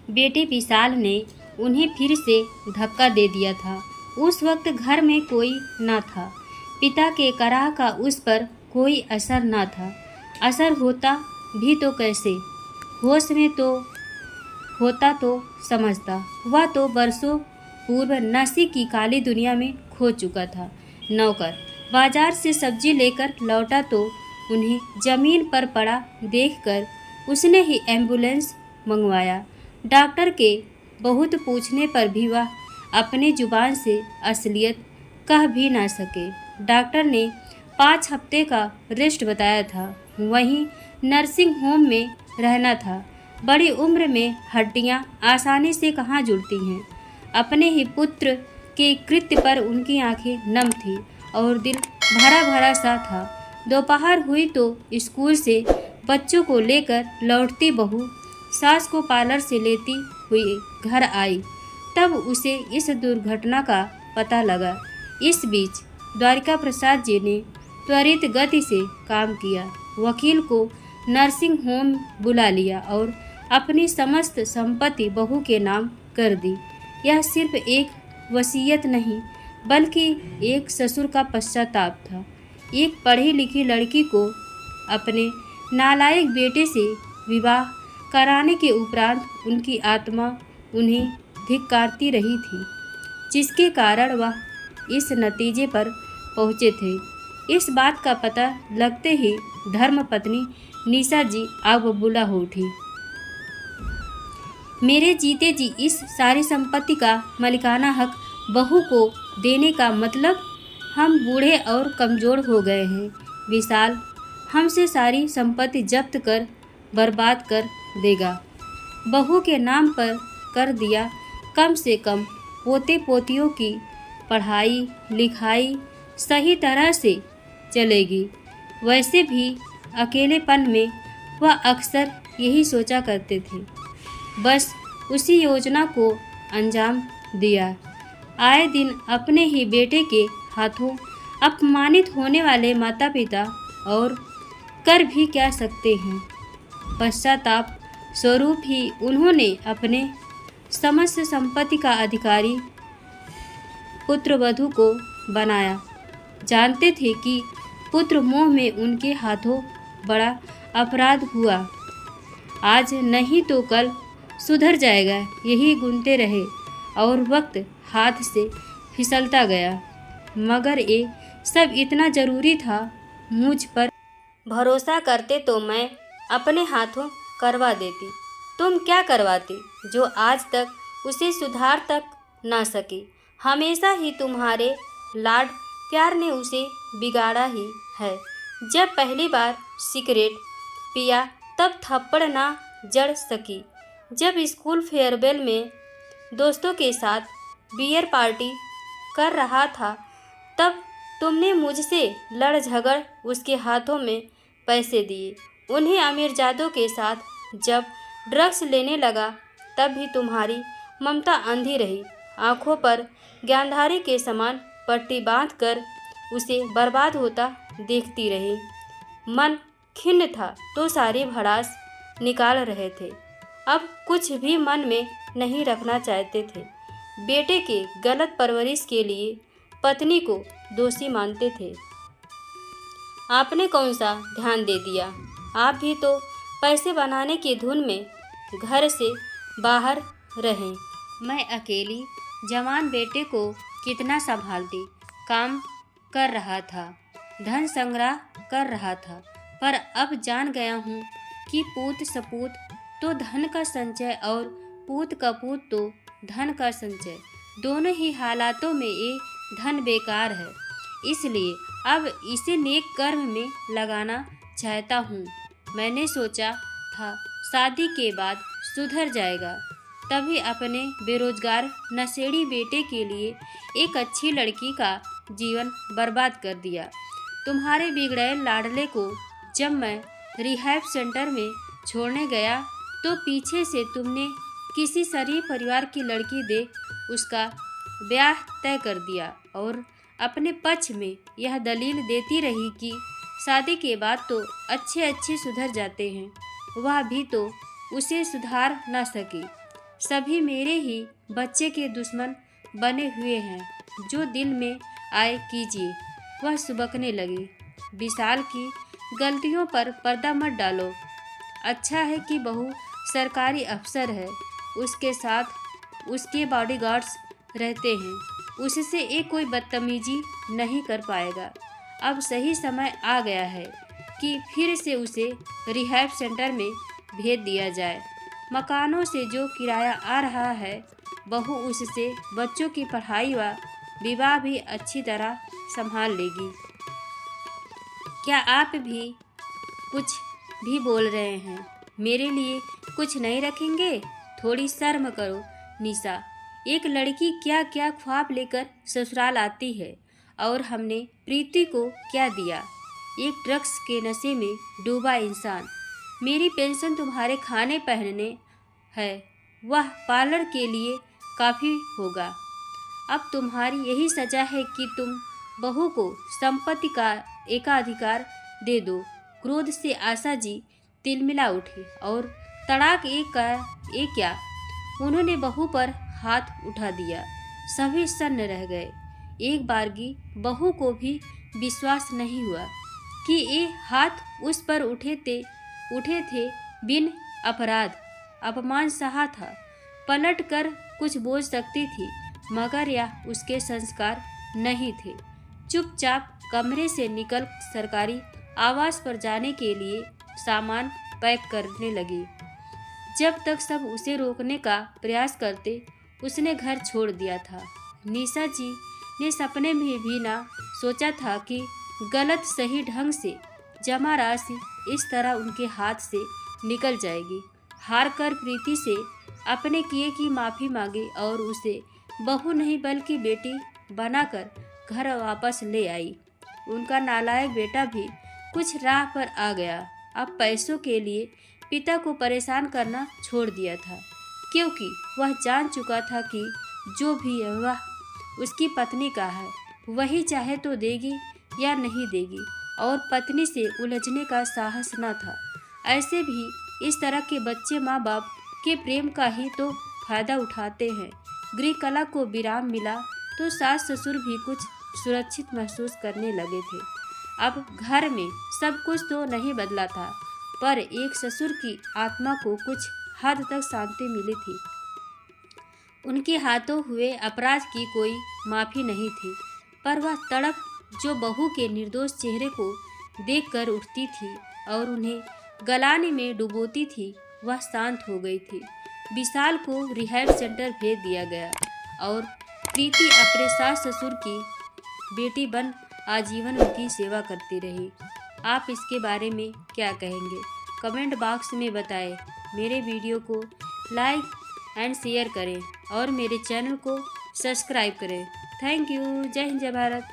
बेटे विशाल ने उन्हें फिर से धक्का दे दिया था। उस वक्त घर में कोई न था। पिता के कराह का उस पर कोई असर न था। असर होता भी तो कैसे? होश में तो होता तो समझता। वह तो बरसों पूर्व नशे की काली दुनिया में खो चुका था। नौकर बाजार से सब्जी लेकर लौटा तो उन्हें जमीन पर पड़ा देखकर उसने ही एम्बुलेंस मंगवाया। डॉक्टर के बहुत पूछने पर भी वह अपने जुबान से असलियत कह भी ना सके। डॉक्टर ने 5 हफ्ते का रेस्ट बताया था। वहीं नर्सिंग होम में रहना था। बड़ी उम्र में हड्डियां आसानी से कहाँ जुड़ती हैं। अपने ही पुत्र के कृत्य पर उनकी आंखें नम थी और दिल भरा भरा सा था। दोपहर हुई तो स्कूल से बच्चों को लेकर लौटती बहू सास को पार्लर से लेती हुई घर आई। तब उसे इस दुर्घटना का पता लगा। इस बीच द्वारिका प्रसाद जी ने त्वरित गति से काम किया। वकील को नर्सिंग होम बुला लिया और अपनी समस्त संपत्ति बहू के नाम कर दी। यह सिर्फ एक वसीयत नहीं बल्कि एक ससुर का पश्चाताप था। एक पढ़ी लिखी लड़की को अपने नालायक बेटे से विवाह कराने के उपरांत उनकी आत्मा उन्हें धिक्कारती रही थी, जिसके कारण वह इस नतीजे पर पहुँचे थे। इस बात का पता लगते ही धर्मपत्नी निशा जी आग बबूला हो उठी। मेरे जीते जी इस सारी संपत्ति का मालिकाना हक बहू को देने का मतलब? हम बूढ़े और कमज़ोर हो गए हैं। विशाल हमसे सारी संपत्ति जब्त कर बर्बाद कर देगा। बहू के नाम पर कर दिया। कम से कम पोते पोतियों की पढ़ाई लिखाई सही तरह से चलेगी। वैसे भी अकेलेपन में वह अक्सर यही सोचा करते थे। बस उसी योजना को अंजाम दिया। आए दिन अपने ही बेटे के हाथों अपमानित होने वाले माता पिता और कर भी क्या सकते हैं। पश्चाताप स्वरूप ही उन्होंने अपने समस्त संपत्ति का अधिकारी पुत्रवधू को बनाया। जानते थे कि पुत्र मोह में उनके हाथों बड़ा अपराध हुआ। आज नहीं तो कल सुधर जाएगा, यही गुनते रहे और वक्त हाथ से फिसलता गया। मगर ये सब इतना ज़रूरी था। मुझ पर भरोसा करते तो मैं अपने हाथों करवा देती। तुम क्या करवाती जो आज तक उसे सुधार तक ना सकी? हमेशा ही तुम्हारे लाड प्यार ने उसे बिगाड़ा ही है। जब पहली बार सिगरेट पिया तब थप्पड़ ना जड़ सकी। जब स्कूल फेयरवेल में दोस्तों के साथ बियर पार्टी कर रहा था तब तुमने मुझसे लड़ झगड़ उसके हाथों में पैसे दिए। उन्हीं अमीरजादों के साथ जब ड्रग्स लेने लगा तब भी तुम्हारी ममता अंधी रही। आंखों पर ज्ञानधारी के समान पट्टी बांधकर उसे बर्बाद होता देखती रही। मन खिन्न था तो सारी भड़ास निकाल रहे थे। अब कुछ भी मन में नहीं रखना चाहते थे। बेटे के गलत परवरिश के लिए पत्नी को दोषी मानते थे। आपने कौन सा ध्यान दे दिया? आप भी तो पैसे बनाने की धुन में घर से बाहर रहें। मैं अकेली जवान बेटे को कितना संभालती। काम कर रहा था, धन संग्रह कर रहा था, पर अब जान गया हूँ कि पूत सपूत तो धन का संचय और पूत कपूत तो धन का संचय, दोनों ही हालातों में ये धन बेकार है। इसलिए अब इसे नेक कर्म में लगाना चाहता हूँ। मैंने सोचा था शादी के बाद सुधर जाएगा, तभी अपने बेरोजगार नशेड़ी बेटे के लिए एक अच्छी लड़की का जीवन बर्बाद कर दिया। तुम्हारे बिगड़े लाडले को जब मैं रिहैब सेंटर में छोड़ने गया तो पीछे से तुमने किसी शरीफ परिवार की लड़की देख उसका ब्याह तय कर दिया और अपने पक्ष में यह दलील देती रही कि शादी के बाद तो अच्छे अच्छे सुधर जाते हैं। वह भी तो उसे सुधार न सकी। सभी मेरे ही बच्चे के दुश्मन बने हुए हैं, जो दिल में आए कीजिए। वह सुबकने लगी। विशाल की गलतियों पर पर्दा मत डालो। अच्छा है कि बहू सरकारी अफसर है, उसके साथ उसके बॉडीगार्ड्स रहते हैं, उससे एक कोई बदतमीजी नहीं कर पाएगा। अब सही समय आ गया है कि फिर से उसे रिहैब सेंटर में भेज दिया जाए। मकानों से जो किराया आ रहा है, बहू उससे बच्चों की पढ़ाई व विवाह भी अच्छी तरह संभाल लेगी। क्या आप भी कुछ भी बोल रहे हैं? मेरे लिए कुछ नहीं रखेंगे? थोड़ी शर्म करो निशा। एक लड़की क्या क्या ख्वाब लेकर ससुराल आती है, और हमने प्रीति को क्या दिया? एक ड्रग्स के नशे में डूबा इंसान। मेरी पेंशन तुम्हारे खाने पहनने है, वह पार्लर के लिए काफ़ी होगा। अब तुम्हारी यही सजा है कि तुम बहू को संपत्ति का एकाधिकार दे दो। क्रोध से आशा जी तिलमिला उठी और तड़ाक एक क्या उन्होंने बहू पर हाथ उठा दिया। सभी सन्न रह गए। एक बारगी बहू को भी विश्वास नहीं हुआ कि ये हाथ उस पर उठे थे बिन अपराध। अपमान सहा था, पलट कर कुछ बोल सकती थी, मगर यह उसके संस्कार नहीं थे। चुपचाप कमरे से निकल सरकारी आवास पर जाने के लिए सामान पैक करने लगी। जब तक सब उसे रोकने का प्रयास करते, उसने घर छोड़ दिया था। निशा जी ने सपने में भी ना सोचा था कि गलत सही ढंग से जमा राशि इस तरह उनके हाथ से निकल जाएगी। हार कर प्रीति से अपने किए की माफ़ी मांगी और उसे बहू नहीं बल्कि बेटी बनाकर घर वापस ले आई। उनका नालायक बेटा भी कुछ राह पर आ गया। अब पैसों के लिए पिता को परेशान करना छोड़ दिया था, क्योंकि वह जान चुका था कि जो भी है वह उसकी पत्नी का है, वही चाहे तो देगी या नहीं देगी, और पत्नी से उलझने का साहस न था। ऐसे भी इस तरह के बच्चे माँ बाप के प्रेम का ही तो फायदा उठाते हैं। गृह कला को विराम मिला तो सास ससुर भी कुछ सुरक्षित महसूस करने लगे थे। अब घर में सब कुछ तो नहीं बदला था, पर एक ससुर की आत्मा को कुछ हद तक शांति मिली थी। उनके हाथों हुए अपराध की कोई माफ़ी नहीं थी, पर वह तड़प जो बहू के निर्दोष चेहरे को देखकर उठती थी और उन्हें गलाने में डुबोती थी, वह शांत हो गई थी। विशाल को रिहैब सेंटर भेज दिया गया और प्रीति अपने सास ससुर की बेटी बन आजीवन उनकी सेवा करती रही। आप इसके बारे में क्या कहेंगे? कमेंट बॉक्स में बताएं। मेरे वीडियो को लाइक एंड शेयर करें और मेरे चैनल को सब्सक्राइब करें। Thank you. जय हिंद, जय भारत।